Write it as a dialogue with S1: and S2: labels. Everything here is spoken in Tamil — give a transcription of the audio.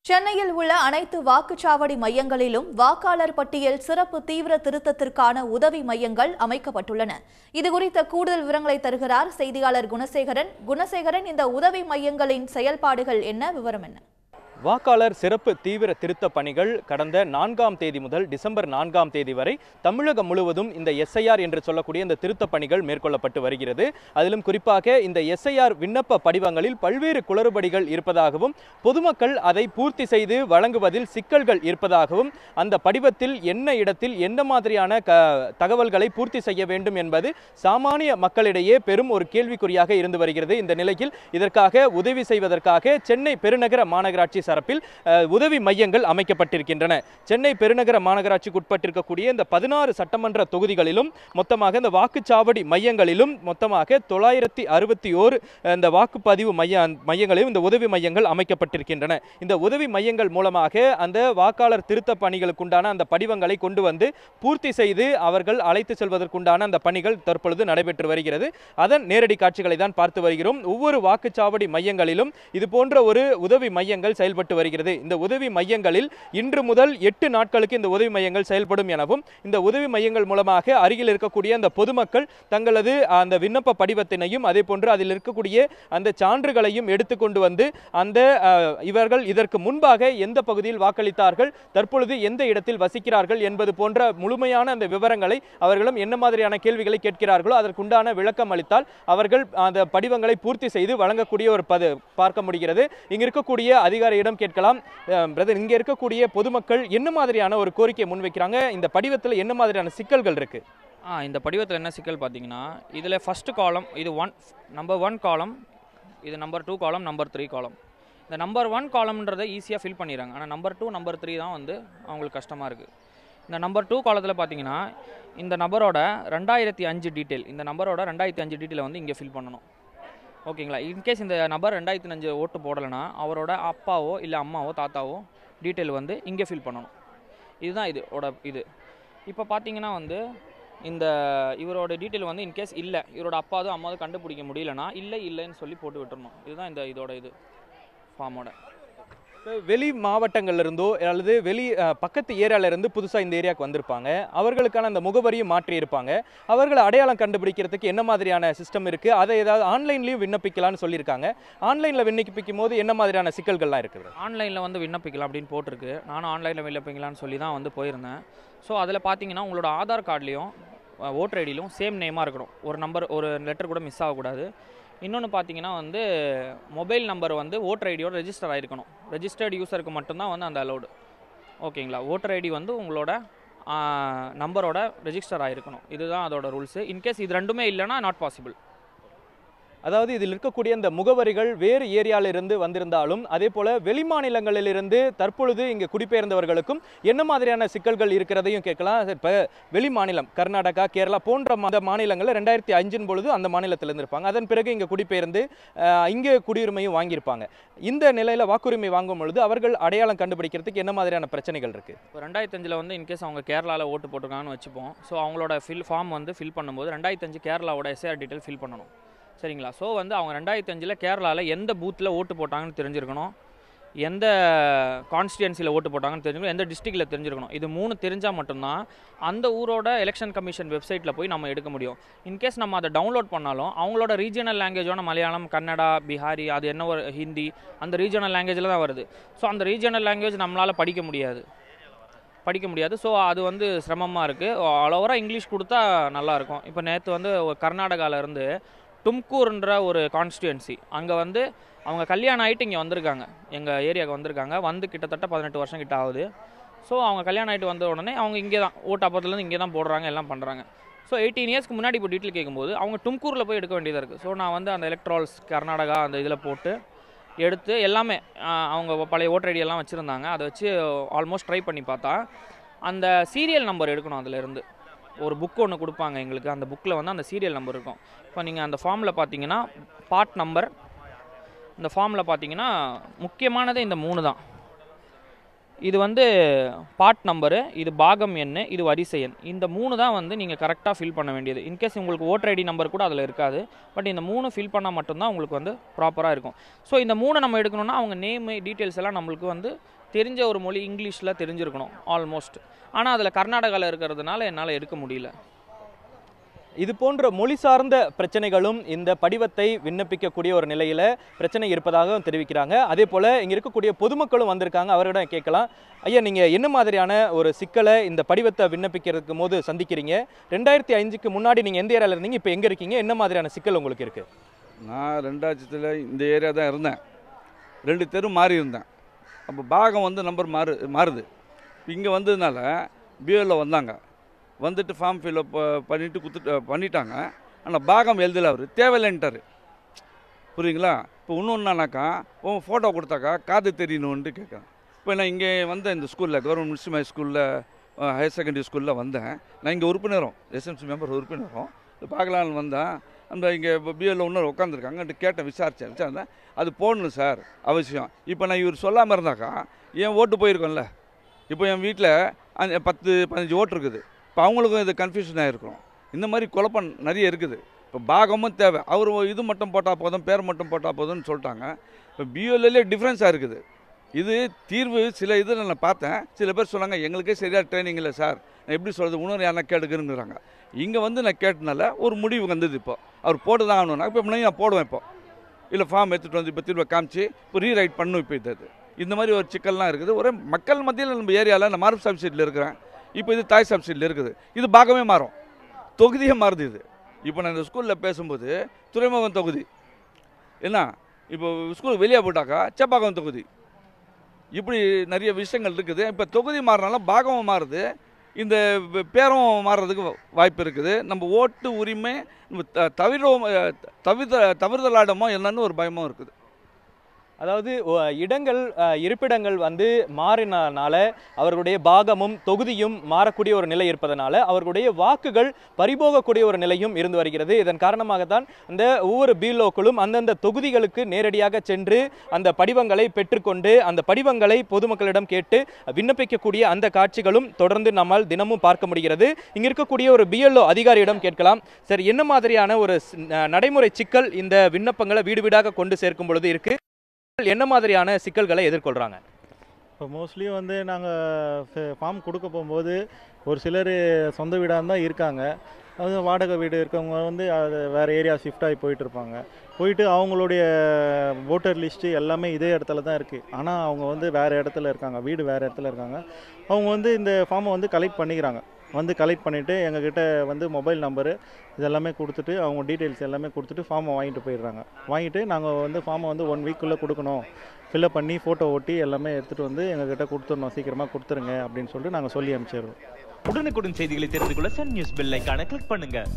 S1: சென்னையில் உள்ள அனைத்து வாக்குச்சாவடி மையங்களிலும் வாக்காளர் பட்டியல் சிறப்பு தீவிர திருத்தத்திற்கான உதவி மையங்கள் அமைக்கப்பட்டுள்ளன. இதுகுறித்த கூடுதல் விவரங்களை தருகிறார் செய்தியாளர் குணசேகரன். இந்த உதவி மையங்களின் செயல்பாடுகள் என்ன, விவரம் என்ன?
S2: வாக்காளர் சிறப்பு தீவிர திருத்த பணிகள் கடந்த 4ஆம் தேதி முதல் டிசம்பர் 4ஆம் தேதி வரை தமிழகம் முழுவதும் இந்த எஸ்ஐஆர் என்று சொல்லக்கூடிய இந்த திருத்த பணிகள் மேற்கொள்ளப்பட்டு வருகிறது. அதிலும் குறிப்பாக இந்த எஸ்ஐஆர் விண்ணப்ப படிவங்களில் பல்வேறு குளறுபடிகள் இருப்பதாகவும் பொதுமக்கள் அதை பூர்த்தி செய்து வழங்குவதில் சிக்கல்கள் இருப்பதாகவும் அந்த படிவத்தில் என்ன இடத்தில் எந்த மாதிரியான தகவல்களை பூர்த்தி செய்ய வேண்டும் என்பது சாமானிய மக்களிடையே பெரும் ஒரு கேள்விக்குறியாக இருந்து வருகிறது. இந்த நிலையில் இதற்காக உதவி செய்வதற்காக சென்னை பெருநகர மாநகராட்சி சார்பில் உதவி மையங்கள் அமைக்கப்பட்டிருக்கின்றன. சென்னை பெருநகர மாநகராட்சிக்கு உட்பட்டிருக்கக்கூடிய இந்த 16 சட்டமன்ற தொகுதிகளிலும் மொத்தமாக இந்த வாக்குச்சாவடி மையங்களிலும் மொத்தமாக 961 இந்த வாக்குப்பதிவு மையங்களிலும் இந்த உதவி மையங்கள் அமைக்கப்பட்டிருக்கின்றன. இந்த உதவி மையங்கள் மூலமாக அந்த வாக்காளர் திருத்த பணிகளுக்குண்டான அந்த படிவங்களை கொண்டு வந்து பூர்த்தி செய்து அவர்கள் அழைத்து செல்வதற்குண்டான அந்த பணிகள் தற்பொழுது நடைபெற்று வருகிறது. அதன் நேரடி காட்சிகளை தான் பார்த்து வருகிறோம். ஒவ்வொரு வாக்குச்சாவடி மையங்களிலும் இது போன்ற ஒரு உதவி மையங்கள் செயல்பட்டு வருகிறது. இந்த உதவி மையங்களில் இன்று முதல் 8 நாட்களுக்கு இந்த உதவி மையங்கள் செயல்படும் எனவும் இந்த உதவி மையங்கள் மூலமாக அருகில் இருக்கக்கூடிய அந்த பொதுமக்கள் தங்களது அந்த விண்ணப்ப படிவத்தினையும் அதே போன்று அதில் இருக்கக்கூடிய அந்த சான்றுகளையும் எடுத்துக்கொண்டு வந்து அந்த இவர்கள் இதற்கு முன்பாக எந்த பகுதியில் வாக்களித்தார்கள், தற்பொழுது எந்த இடத்தில் வசிக்கிறார்கள் என்பது போன்ற முழுமையான அந்த விவரங்களை அவர்களும் என்ன மாதிரியான கேள்விகளை கேட்கிறார்களோ அதற்குண்டான விளக்கம் அளித்தால் அவர்கள் அந்த படிவங்களை பூர்த்தி செய்து வழங்கக்கூடிய ஒரு பார்க்க முடிகிறது. இங்க இருக்கக்கூடிய அதிகாரியிடம் கேட்கலாம். பிரதர், இங்க இருக்கக்கூடிய பொதுமக்கள் என்ன மாதிரியான ஒரு கோரிக்கையை முன்வைக்கிறாங்க? இந்த படிவத்தில் என்ன மாதிரியான சிக்கல்கள் இருக்கு?
S3: இந்த படிவத்தில் என்ன சிக்கல் பார்த்தீங்கன்னா, இதில் ஃபர்ஸ்ட் காலம் இது நம்பர் 1 காலம், இது நம்பர் 2 காலம், நம்பர் 3 காலம். இந்த நம்பர் 1 காலம்ன்றதை ஈஸியாக ஃபில் பண்ணிடுறாங்க. ஆனால் நம்பர் 2 நம்பர் 3 தான் வந்து அவங்களுக்கு கஷ்டமாக இருக்குது. இந்த நம்பர் 2 காலத்தில் பார்த்தீங்கன்னா இந்த நபரோட 2005 டீட்டெயில், இந்த நம்பரோட 2005 டீட்டெயிலை வந்து இங்கே ஃபில் பண்ணணும். ஓகேங்களா? இன்கேஸ் இந்த நபர் 2005 ஓட்டு போடலைன்னா அவரோட அப்பாவோ இல்லை அம்மாவோ தாத்தாவோ டீட்டெயில் வந்து இங்கே ஃபில் பண்ணணும். இதுதான் இது. இப்போ பார்த்தீங்கன்னா வந்து இந்த இவரோட டீட்டெயில் வந்து இன்கேஸ் இல்லை, இவரோட அப்பாவோ அம்மாவோ கண்டுபிடிக்க முடியலன்னா இல்லைன்னு சொல்லி போட்டு விட்டுறணும். இதுதான் இதோட ஃபார்மோட.
S2: வெளி மாவட்டங்கள்ல இருந்தோ அல்லது வெளி பக்கத்து ஏரியால இருந்து புதுசாக இந்த ஏரியாவுக்கு வந்திருப்பாங்க, அவர்களுக்கான அந்த முகவரியும் மாற்றி இருப்பாங்க. அவர்களை அடையாளம் கண்டுபிடிக்கிறதுக்கு என்ன மாதிரியான சிஸ்டம் இருக்குது? அதை ஏதாவது ஆன்லைன்லேயும் விண்ணப்பிக்கலாம்னு சொல்லியிருக்காங்க. ஆன்லைனில் விண்ணப்பிக்கும் போது என்ன மாதிரியான சிக்கல்கள்லாம் இருக்குது?
S3: ஆன்லைனில் வந்து விண்ணப்பிக்கலாம் அப்படின்னு போட்டிருக்கு. நானும் ஆன்லைனில் விண்ணப்பிக்கலாம்னு சொல்லி தான் வந்து போயிருந்தேன். ஸோ அதில் பார்த்தீங்கன்னா உங்களோட ஆதார் கார்ட்லேயும் ஓட்டர் ஐடியிலும் சேம் நேமாக இருக்கணும். ஒரு லெட்டர் கூட மிஸ் ஆகக்கூடாது. இன்னொன்று பார்த்தீங்கன்னா வந்து மொபைல் நம்பர் வந்து ஓட்டர் ஐடியோட ரெஜிஸ்டர் ஆகிருக்கணும். ரெஜிஸ்டர்டு யூஸருக்கு மட்டும்தான் வந்து அந்த அலௌடு. ஓகேங்களா? ஓட்டர் ஐடி வந்து உங்களோட நம்பரோட ரெஜிஸ்டர் ஆகிருக்கணும். இதுதான் அதோட ரூல்ஸு. இன்கேஸ் இது ரெண்டுமே இல்லைனா நாட் பாசிபிள்.
S2: அதாவது இதில் இருக்கக்கூடிய இந்த முகவரிகள் வேறு ஏரியாவிலிருந்து வந்திருந்தாலும் அதே போல வெளிமாநிலங்களிலிருந்து தற்பொழுது இங்கே குடிபெயர்ந்தவர்களுக்கும் என்ன மாதிரியான சிக்கல்கள் இருக்கிறதையும் கேட்கலாம். இப்போ வெளி மாநிலம் கர்நாடகா, கேரளா போன்ற மாநிலங்களில் 2005 பொழுது அந்த மாநிலத்தில் இருந்திருப்பாங்க. அதன் பிறகு இங்கே குடிபெயர்ந்து இங்கே குடியுரிமையும் வாங்கியிருப்பாங்க. இந்த நிலையில் வாக்குரிமை வாங்கும் பொழுது அவர்கள் அடையாளம் கண்டுபிடிக்கிறதுக்கு என்ன மாதிரியான பிரச்சனைகள் இருக்குது?
S3: இப்போ 2005 வந்து இன்கேஸ் அவங்க கேரளாவில் ஓட்டு போட்டிருக்காங்கன்னு வச்சுப்போம். ஸோ அவங்களோட ஃபார்ம் வந்து ஃபில் பண்ணும்போது 2005 கேரளாவோட எஸ்ஐஆர் டீட்டெயில் ஃபில் பண்ணணும். சரிங்களா? ஸோ வந்து அவங்க 2005 கேரளாவில் எந்த பூத்தில் ஓட்டு போட்டாங்கன்னு தெரிஞ்சிருக்கணும், எந்த கான்ஸ்டிடுவன்சியில் ஓட்டு போட்டாங்கன்னு தெரிஞ்சுக்கணும், எந்த டிஸ்ட்ரிக்டில் தெரிஞ்சிருக்கணும். இது 3 தெரிஞ்சால் மட்டும்தான் அந்த ஊரோட எலெக்ஷன் கமிஷன் வெப்சைட்டில் போய் நம்ம எடுக்க முடியும். இன்கேஸ் நம்ம அதை டவுன்லோட் பண்ணாலும் அவங்களோட ரீஜனல் லாங்குவேஜான மலையாளம், கன்னடா, பிஹாரி, அது என்ன ஒரு ஹிந்தி, அந்த ரீஜனல் லாங்குவேஜில் தான் வருது. ஸோ அந்த ரீஜனல் லாங்குவேஜ் நம்மளால் படிக்க முடியாது. ஸோ அது வந்து சிரமமாக இருக்குது. ஆல் ஓவராக இங்கிலீஷ் கொடுத்தா நல்லாயிருக்கும். இப்போ நேற்று வந்து கர்நாடகாவிலேருந்து தும்கூர்ன்ற ஒரு கான்ஸ்டிடுவன்சி, அங்கே வந்து அவங்க கல்யாணம் ஆகிட்டு இங்கே வந்திருக்காங்க, எங்கள் ஏரியாவுக்கு வந்திருக்காங்க. வந்து கிட்டத்தட்ட 18 வருஷம் கிட்ட ஆகுது. ஸோ அவங்க கல்யாணம் ஆகிட்டு வந்த உடனே அவங்க இங்கே தான் ஓட்டு அப்பத்துலேருந்து இங்கே தான் போடுறாங்க, எல்லாம் பண்ணுறாங்க. ஸோ 18 இயர்ஸ்க்கு முன்னாடி இப்போ டீட்டெயில் கேட்கும்போது அவங்க தும்கூரில் போய் எடுக்க வேண்டியதாக இருக்குது. ஸோ நான் வந்து அந்த எலக்ட்ரால்ஸ் கர்நாடகா அந்த இதில் போட்டு எடுத்து எல்லாமே அவங்க பழைய ஓட்டர் ஐடியெல்லாம் வச்சுருந்தாங்க. அதை வச்சு ஆல்மோஸ்ட் ட்ரை பண்ணி பார்த்தா அந்த சீரியல் நம்பர் எடுக்கணும். அதிலேருந்து ஒரு புக் ஒன்று கொடுப்பாங்க எங்களுக்கு. அந்த புக்கில் வந்து அந்த சீரியல் நம்பர் இருக்கும். இப்போ நீங்கள் அந்த ஃபார்மில் பார்த்தீங்கன்னா பார்ட் நம்பர், இந்த ஃபார்மில் பார்த்தீங்கன்னா முக்கியமானதே இந்த 3 தான். இது வந்து பார்ட் நம்பரு, இது பாகம் எண், இது வரிசை எண். இந்த 3 தான் வந்து நீங்கள் கரெக்டாக ஃபில் பண்ண வேண்டியது. இன்கேஸ் உங்களுக்கு ஓட்டர் ஐடி நம்பர் கூட அதில் இருக்காது, பட் இந்த 3 ஃபில் பண்ணால் மட்டும்தான் உங்களுக்கு வந்து ப்ராப்பராக இருக்கும். ஸோ இந்த 3 நம்ம எடுக்கணும்னா அவங்க நேமு டீட்டெயில்ஸ் எல்லாம் நம்மளுக்கு வந்து தெரிஞ்ச ஒரு மொழி இங்கிலீஷில் தெரிஞ்சிருக்கணும் ஆல்மோஸ்ட். ஆனால் அதில் கர்நாடகாவில் இருக்கிறதுனால என்னால் எடுக்க முடியல.
S2: இது போன்ற மொழி சார்ந்த பிரச்சனைகளும் இந்த படிவத்தை விண்ணப்பிக்கக்கூடிய ஒரு நிலையில் பிரச்சனை இருப்பதாக தெரிவிக்கிறாங்க. அதே போல் இங்கே இருக்கக்கூடிய பொதுமக்களும் வந்திருக்காங்க, அவரிடம் கேட்கலாம். ஐயா, நீங்கள் என்ன மாதிரியான ஒரு சிக்கலை இந்த படிவத்தை விண்ணப்பிக்கிறதுக்கு போது சந்திக்கிறீங்க? 2005க்கு முன்னாடி நீங்கள் எந்த ஏரியாவில் இருந்தீங்க, இப்போ எங்கே இருக்கீங்க, என்ன மாதிரியான சிக்கல் உங்களுக்கு இருக்குது?
S4: நான் 2000 இந்த ஏரியா தான் இருந்தேன். 2 தெரு மாறி இருந்தேன். அப்போ பாகம் வந்து நம்பர் மாறுது. இங்கே வந்ததுனால பிஓவில் வந்தாங்க, வந்துட்டு ஃபார்ம் ஃபில்அப் பண்ணிட்டாங்க. ஆனால் பாகம் எழுதலை, அவர் தேவையில்லைன்ட்டார். புரியுங்களா? இப்போ இன்னொன்னாக்கா ஃபோட்டோ கொடுத்தாக்கா காது தெரியணுன்ட்டு கேட்குறேன். இப்போ நான் இங்கே வந்தேன், இந்த ஸ்கூலில் கவர்மெண்ட் முஸ்லிம் ஹை ஸ்கூலில் ஹையர் செகண்டரி ஸ்கூலில் வந்தேன். நான் இங்கே உறுப்பினரும் எஸ்எம்சி மெம்பர் உறுப்பினரும் பார்க்கலான்னு வந்தேன். அந்த இங்கே பிஓவில் இன்னொரு உட்காந்துருக்காங்க, கேட்டேன், விசாரித்தேன். அது போடணும் சார் அவசியம். இப்போ நான் இவர் சொல்லாமல் இருந்தாக்கா என் ஓட்டு போயிருக்கோம்ல. இப்போ என் வீட்டில் 10-15 ஓட்டு இருக்குது. இப்போ அவங்களுக்கும் இது கன்ஃபியூஷன் ஆகிருக்கும். இந்த மாதிரி குழப்பம் நிறைய இருக்குது. இப்போ பாகமும் தேவை, அவர் இது மட்டும் போட்டால் போதும், பேர் மட்டும் போட்டால் போதும்னு சொல்லிட்டாங்க. இப்போ பிஓலே டிஃப்ரென்ஸாக இருக்குது. இது தீர்வு சில இதில் நான் பார்த்தேன். சில பேர் சொன்னாங்க எங்களுக்கே சரியாக ட்ரைனிங் இல்லை சார், நான் எப்படி சொல்கிறது, இன்னொரு யாரா கேட்டுக்குறேங்கிறாங்க. இங்கே வந்து நான் கேட்டனால ஒரு முடிவு வந்தது. இப்போ அவர் போட்டு தான் ஆகணும்னா இப்போ நான் போடுவேன். இப்போ இல்லை ஃபார்ம் எடுத்துகிட்டு வந்து இப்போ திரும்ப காமிச்சு இப்போ ரீரைட் பண்ணணும். இப்போ இது இந்த மாதிரி ஒரு சிக்கல்லாம் இருக்குது. ஒரே மக்கள் மத்தியில் நம்ம ஏரியாவில் நான் மார்க் சப்சிடியில் இருக்கிறேன். இப்போ இது தாய் சப்சிடியில் இருக்குது. இது பாகமே மாறும், தொகுதியே மாறுது. இது இப்போ நான் இந்த ஸ்கூலில் பேசும்போது துறைமுகம் தொகுதி என்ன, இப்போ ஸ்கூல் வெளியே போட்டாக்கா செப்பாக்கம் தொகுதி, இப்படி நிறைய விஷயங்கள் இருக்குது. இப்போ தொகுதி மாறினாலும் பாகமும் மாறுது, இந்த பேரும் மாறுறதுக்கு வாய்ப்பு இருக்குது. நம்ம ஓட்டு உரிமை நம்ம தவிர்தலாடமோ என்னன்னு ஒரு பயமும் இருக்குது.
S2: அதாவது இடங்கள் இருப்பிடங்கள் வந்து மாறினால அவர்களுடைய பாகமும் தொகுதியும் மாறக்கூடிய ஒரு நிலை இருப்பதனால அவர்களுடைய வாக்குகள் பறிபோகக்கூடிய ஒரு நிலையும் இருந்து வருகிறது. இதன் காரணமாகத்தான் இந்த ஒவ்வொரு பிஎல்ஓக்களும் அந்தந்த தொகுதிகளுக்கு நேரடியாக சென்று அந்த படிவங்களை பெற்றுக்கொண்டு அந்த படிவங்களை பொதுமக்களிடம் கேட்டு விண்ணப்பிக்கக்கூடிய அந்த காட்சிகளும் தொடர்ந்து நம்மால் தினமும் பார்க்க முடிகிறது. இங்க இருக்கக்கூடிய ஒரு பிஎல்ஓ அதிகாரியிடம் கேட்கலாம். சரி, என்ன மாதிரியான ஒரு நடைமுறை சிக்கல் இந்த விண்ணப்பங்களை வீடு வீடாக கொண்டு சேர்க்கும் பொழுது இருக்கு, என்ன மாதிரியான சிக்கல்களை எதிர்கொள்கிறாங்க?
S5: இப்போ மோஸ்ட்லி வந்து நாங்கள் ஃபார்ம் கொடுக்க போகும்போது ஒரு சிலர் சொந்த வீடாக தான் இருக்காங்க, அது வாடகை வீடு இருக்கவங்க வந்து அது வேறு ஏரியா ஷிஃப்ட் ஆகி போயிட்டுருப்பாங்க. போயிட்டு அவங்களுடைய ஓட்டர் லிஸ்ட்டு எல்லாமே இதே இடத்துல தான் இருக்குது. ஆனால் அவங்க வந்து வேறு இடத்துல இருக்காங்க, வீடு வேறு இடத்துல இருக்காங்க. அவங்க வந்து இந்த ஃபார்மை வந்து கலெக்ட் பண்ணிக்கிறாங்க. வந்து கலெக்ட் பண்ணிவிட்டு எங்ககிட்ட வந்து மொபைல் நம்பரு இதெல்லாமே கொடுத்துட்டு அவங்க டீட்டெயில்ஸ் எல்லாமே கொடுத்துட்டு ஃபார்மை வாங்கிட்டு போயிடுறாங்க. வாங்கிட்டு நாங்கள் வந்து ஃபார்மை வந்து 1 வீக்குள்ளே கொடுக்கணும், ஃபில்அப் பண்ணி ஃபோட்டோ ஓட்டி எல்லாமே எடுத்துகிட்டு வந்து எங்ககிட்ட கொடுத்துடணும், சீக்கிரமாக கொடுத்துருங்க அப்படின்னு சொல்லிட்டு நாங்கள் சொல்லி அனுப்பிச்சிடுறோம்.
S6: உடனுக்குடன் செய்திகளை தெரிந்து கொள்ள சன் நியூஸ் பெல் ஐகானை கிளிக் பண்ணுங்கள்.